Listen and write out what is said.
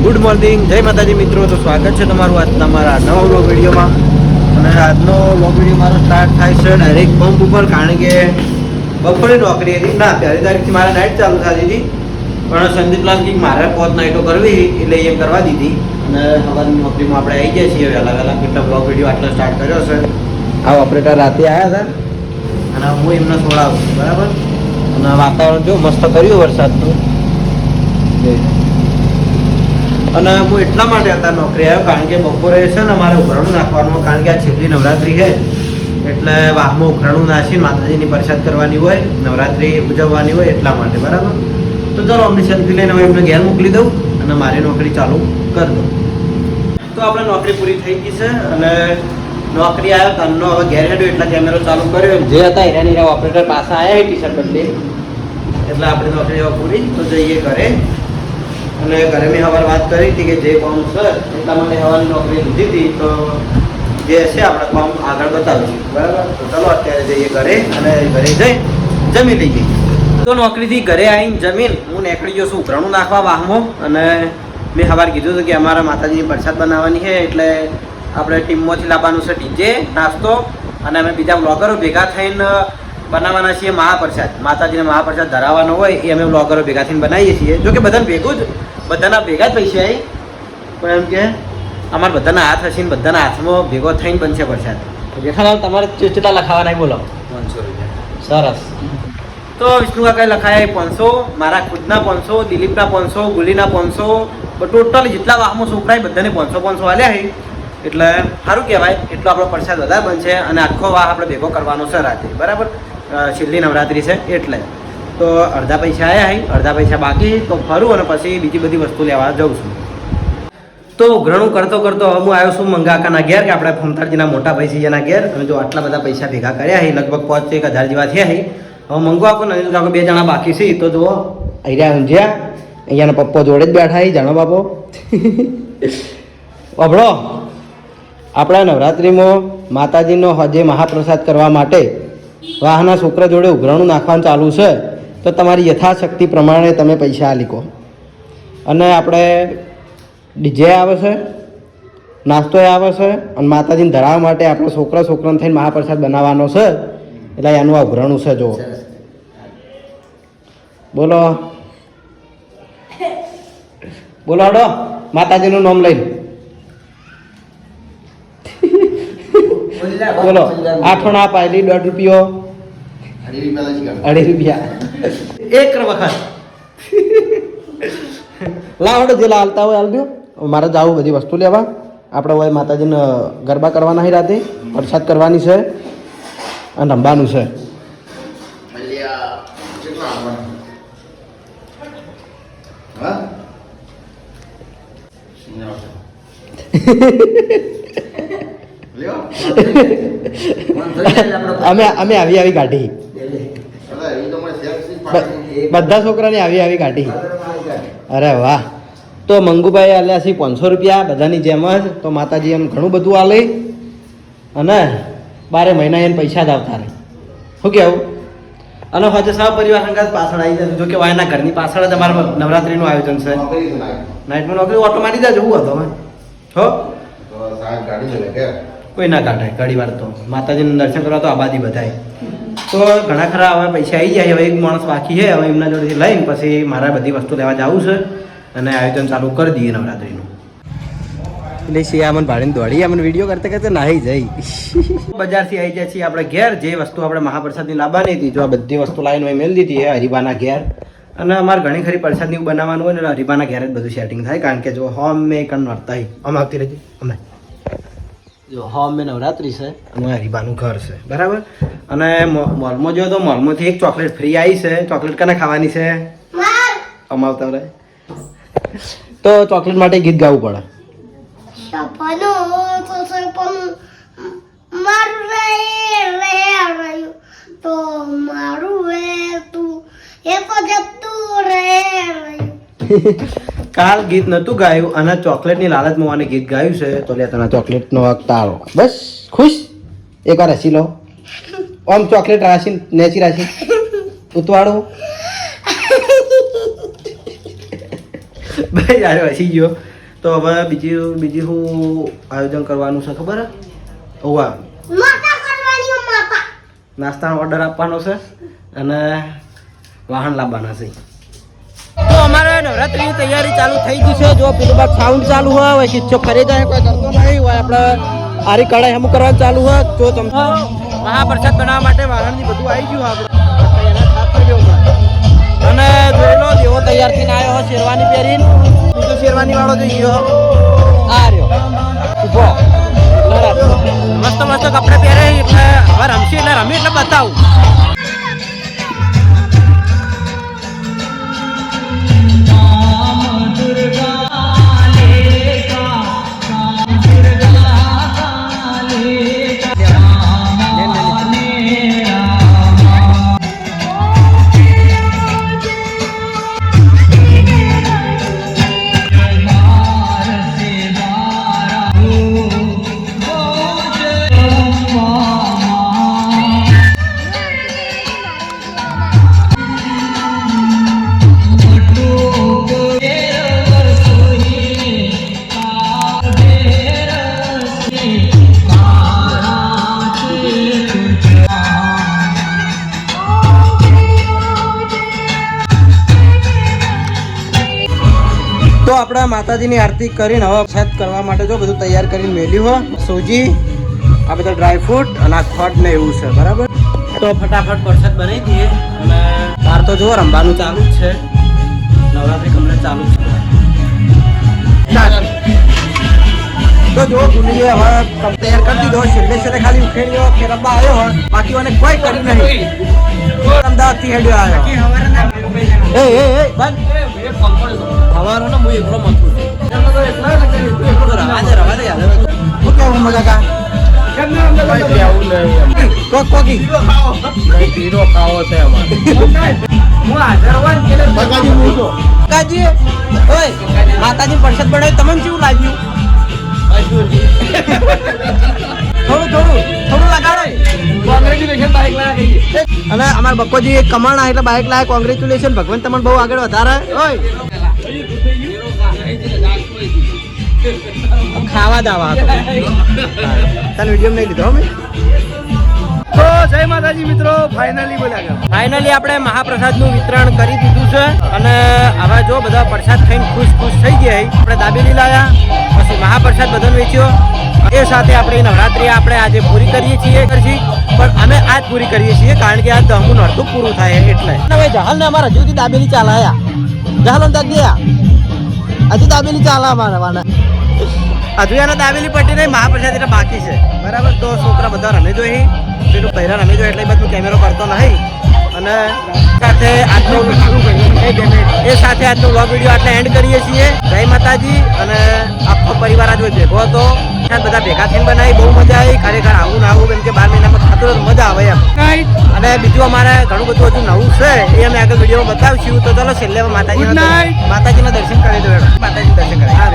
Good morning, જય માતાજી મિત્રો. તો સ્વાગત છે તમારું આજના મારા નવા વ્લોગ વિડીયોમાં. અને આજનો વ્લોગ વિડીયો મારો સ્ટાર્ટ થાય છે ડાયરેક્ટ પંપ ઉપર, કારણ કે બપોરે નોકરી હતી ના, પહેલી તારીખથી મારે નાઇટ ચાલુ થતી હતી, પણ સંદીપલાલ કંઈક મારે 5 નાઇટો કરવી એટલે એ કરવા દીધી. અને સવારની નોકરીમાં આપણે આવી ગયા છીએ અલગ અલગ કેટલા વ્લોગ વિડીયો આટલો સ્ટાર્ટ કર્યો છે. આ ઓપરેટર રાતે આવ્યા હતા અને હું એમને છોડાવું છું, બરાબર. અને વાતાવરણ જો મસ્ત કર્યું વરસાદનું. અને હું એટલા માટે અત્યારે નોકરી આવ્યો કારણ કે બપોરે છે ને મારે ઉઘરાણું નાખવાનું, કારણ કે આ છેલ્લી નવરાત્રિ છે એટલે વાહમાં ઉઘરાણું નાખીને માતાજીની પ્રસાદ કરવાની હોય, નવરાત્રિ ઉજવવાની હોય એટલા માટે, બરાબર. તો ચાલો અમને સેલ્ફી લઈને હવે એમને ઘેર મોકલી દઉં અને મારી નોકરી ચાલુ કરી દઉં. તો આપણે નોકરી પૂરી થઈ ગઈ છે અને નોકરી આવ્યો તનનો હવે ઘેર હેડ્યો એટલે કેમેરો ચાલુ કર્યો. જે હતા હીરાની ઓપરેટર પાસે આવ્યા ટી શર્ટ બદલી, એટલે આપણે નોકરી હવે પૂરી. તો જઈએ ઘરે. અને ઘરે મેં સવારે વાત કરી હતી કે જે કામ છે એટલા માટે સવારની નોકરી લીધી હતી, તો જે છે આપણે કામ આગળ બતાવીશું, બરાબર. તો ચાલો અત્યારે જઈએ ઘરે અને ઘરે જઈ જમી લઈએ. તો નોકરીથી ઘરે આવીને જમીન હું નીકળી ગયો છું ઉઘરાણું નાખવા વાહમાં. અને મેં સવારે કીધું હતું કે અમારા માતાજીની પ્રસાદ બનાવવાની છે, એટલે આપણે ટીમમાંથી લાવવાનું છે ડીજે, નાસ્તો, અને અમે બીજા બ્લોગરો ભેગા થઈને બનાવવાના છીએ મહાપ્રસાદ. માતાજીને મહાપ્રસાદ ધરાવવાનો હોય એ અમે બ્લોગરો ભેગા થઈને બનાવીએ છીએ. જો કે બધાને ભેગું જ, બધાના ભેગા જ પૈસા આવી, પણ એમ કે અમારા બધાના હાથ હશે ને બધાના હાથમાં ભેગો થઈને બનશે પ્રસાદ. જેઠાલાલ તમારે કેટલા લખાવાના બોલો? 500 રૂપિયા. સરસ. તો વિષ્ણુ કાકાએ લખાયા 500, મારા ખુદના 500, દિલીપના 500, ગુલીના 500, ટોટલ જેટલા વાહમાં છોકરાએ બધાને 500 આલ્યા છે. એટલે સારું કહેવાય, એટલો આપણો પ્રસાદ વધારે બનશે. અને આખો વાહ આપણે ભેગો કરવાનો છે રાતે, બરાબર. છેલ્લી નવરાત્રિ છે એટલે. તો અડધા પૈસા આવ્યા છે, અડધા પૈસા બાકી. તો ફરું અને પછી બીજી બધી વસ્તુ લેવા જાઉં છું. તો ઘણું કરતો કરતો હવે હું આવ્યો છું મંગાકાના ઘેર, કે આપણે ફમતાજીના મોટા ભાઈ છે એના ઘેર. અને જો આટલા બધા પૈસા ભેગા કર્યા છે, લગભગ 5-1 હજાર જેવા થયા છે. હવે મંગો આપો ને, અનિલ કાકો 2 જણા બાકી છે. તો જુઓ અહીંયા ઊંઝ્યા, અહીંયાના પપ્પો જોડે જ બેઠા છે, જાણો બાપો. અભળો, આપણા નવરાત્રિમાં માતાજીનો જે મહાપ્રસાદ કરવા માટે વાહના છોકરા જોડે ઉઘરાણું નાખવાનું ચાલુ છે. તો તમારી યથાશક્તિ પ્રમાણે તમે પૈસા લીકો. અને આપણે ડીજે આવે છે, નાસ્તો આવે છે, અને માતાજીને ધરાવવા માટે આપણે છોકરાને થઈને મહાપ્રસાદ બનાવવાનો છે. એટલે એનું આ ઉઘરાણું છે. જુઓ, બોલો બોલો, હડો માતાજીનું નામ લઈને બોલો. 8 ના પાયલી 1.5 રૂપિયો, 2.5 રૂપિયા એક વખત. લાવડો જે હાલતા હોય હાલ દો. મારે જવું બધી વસ્તુ લેવા. આપણે હોય માતાજીને ગરબા કરવાના છે, રાતે પ્રસાદ કરવાની છે અને રમવાનું છે. અમે આવી કાઢી, બધા છોકરાને આવી કાઢી. અરે વાહ. તો મંગુભાઈ આલ્યા છે 500 રૂપિયા બધાની જેમ જ. તો માતાજી એમ ઘણું બધું આલે અને 12 મહિના એને પૈસા જ આવતા રહે. શું કેવું? અને હજુ સહ પરિવાર સંગાત પાછળ આવી જાય. જો કે વાયના ઘરની પાછળ જ અમારા નવરાત્રિનું આયોજન છે. નાઇટમાં નોકરી ઓટો મારી જાય જવું હતો હો. કોઈ ના કાઢે ઘણી વાર. તો માતાજીનું દર્શન કરવા તો આબાદી બધાય. તો ઘણા ખરા હવે પૈસા આવી જાય. હવે એક માણસ બાકી છે, હવે એમના જોડેથી લઈને પછી મારે બધી વસ્તુ લેવા જવું છે અને આયોજન ચાલુ કરી દઈએ નવરાત્રિનું. એટલે શિયામન ભાડીને દોડી અમને વિડીયો કરતા કરતા નાહી જઈ. બજારથી આવી જાય છીએ આપણે ઘેર. જે વસ્તુ આપણે મહાપ્રસાદની લાવવાની હતી, જો આ બધી વસ્તુ લાવીને મેં મેળ દીધી છે હરિબાના ઘેર. અને અમારે ઘણી ખરી પ્રસાદની બનાવવાનું હોય ને હરિબાના ઘેર જ બધું સેટિંગ થાય. કારણ કે જો હોમ મેં કન્વર્તા અમે આવતી રહી અમે જો હોમ મેં નવરાત્રિ છે અને હરિબાનું ઘર છે, બરાબર. અને મોલમાં જો તો મોલમાંથી એક ચોકલેટ ફ્રી આવી છે. ચોકલેટ કને ખાવાની છે? અમાવતા રહે. તો ચોકલેટ માટે ગીત ગાવું પડે. તો મારું તું એ તો જતું રહે. કાલ ગીત નતું ગાયું અને ચોકલેટની લાલચમાં મને ગીત ગાયું છે. તો લે તને ચોકલેટનો હક તારો. બસ ખુશ. એકવાર હસી લો. આમ ચોકલેટ રાશી નેચી રાશી ઉતવાડું ભાઈ યાર હસી ગયો. તો હવે બીજી શું આયોજન કરવાનું છે ખબર હોવા માતા કરવાની માતા નાસ્તાનો ઓર્ડર આપવાનો છે અને વાહન લાવવાના છે. તો અમારે નવરાત્રીની તૈયારી ચાલુ થઈ ગઈ છે. જો પેલું બાદ સાઉન્ડ ચાલુ હોય કિચ્છો ખરીદાય કોઈ કરતો નહીં હોય આપણે આરી કઢાઈ હમું કરવાનું ચાલુ હોય તો તમે મહાપ્રસાદ બનાવવા માટે વાહનની બધું આવી ગયું આપણે એના ખાતર જેવું અને જોઈ લો જેવો તૈયાર થઈને આવ્યો હોય શેરવાની પહેરીને બીજો શેરવાની વાળો જોઈ ગયો આ રહ્યો ઉભો મસ્ત મસ્ત કપડા પહેરે એટલે હવે રમશી એટલે રમી એટલે બતાવું. તો આપણા માતાજીની આરતી કરીને હવે પ્રસાદ કરવા માટે જો બધું તૈયાર કરીને મેલ્યું હોય સૂજી આ બધા ડ્રાયફ્રૂટ અને આ ખોટ ને એવું છે બરાબર. તો ફટાફટ પ્રસાદ બનાવી દઈએ અને બહાર તો જો રમવાનું ચાલુ જ છે નવરાત્રી કમ્પ્લીટ ચાલુ જ છે. તો જો ગુની હવે તૈયાર કરી દીધો છેલ્લે ખાલી ઉખેડ્યો ફેરવવા આવ્યો હોય બાકી મને કોઈ કર્યું નહીં અમદાવાદથી હેડ્યો આવ્યો એ બંધ હવાનો ને હું એકલો મથું રવા દે યાર શું કેવું મજા કા કોકી પીરો ખાવો છે માતાજી પ્રસાદ બનાવ્યું તમને કેવું લાગ્યું થોડું લગાડો કોંગ્રેચ્યુલેશન બાઇક લાયા અને અમાર બક્કોજી એક કમાણા એટલે બાઇક લાયા કોંગ્રેચ્યુલેશન ભગવાન તમને બહુ આગળ વધારે ઓય ખાવા દાવા તને વિડીયો નહીં લીધો અમે તો જય માતાજી મિત્રો ફાઇનલી આપણે મહાપ્રસાદનું વિતરણ કરી દીધું છે અને હવે જો બધા પ્રસાદ ખાઈને ખુશ થઈ ગયા આપણે દાબેલી લાયા પછી મહાપ્રસાદ બધાને વેચ્યો એ સાથે આપણે નવરાત્રી આપણે આજે પૂરી કરીએ છીએ પણ અમે આજ પૂરી કરીએ છીએ કારણ કે આ 10મું નોરતું પૂરું થાય એટલે ભાઈ જહાલ ને અમારે હજુ દાબેલી ચાલાયા જહાલ ગયા હજુ દાબેલી ચાલા અમારા હજુ એને દાબેલી પટ્ટી નહીં મહાપ્રસાદ એટલે બાકી છે બરાબર. તો છોકરા બધા રમે જો પેલું પહેલા રમે જો એટલે બધું કેમેરો કરતો નહીં અને સાથે આજનો વ્લોગ વિડીયો આટલે એન્ડ કરીએ છીએ. જય માતાજી અને આખો પરિવાર આજ ભેગો હતો બધા ભેગા થઈને બનાવી બહુ મજા આવી ખરેખર આવું ના આવું કેમ કે 12 મહિનામાં થતું મજા આવે એમ અને બીજું અમારે ઘણું બધું હજુ નવું છે એ અમે આગળ વિડીયોમાં બતાવશું. તો ચલો છેલ્લે માતાજીના દર્શન કરી દો માતાજીના દર્શન કરી હા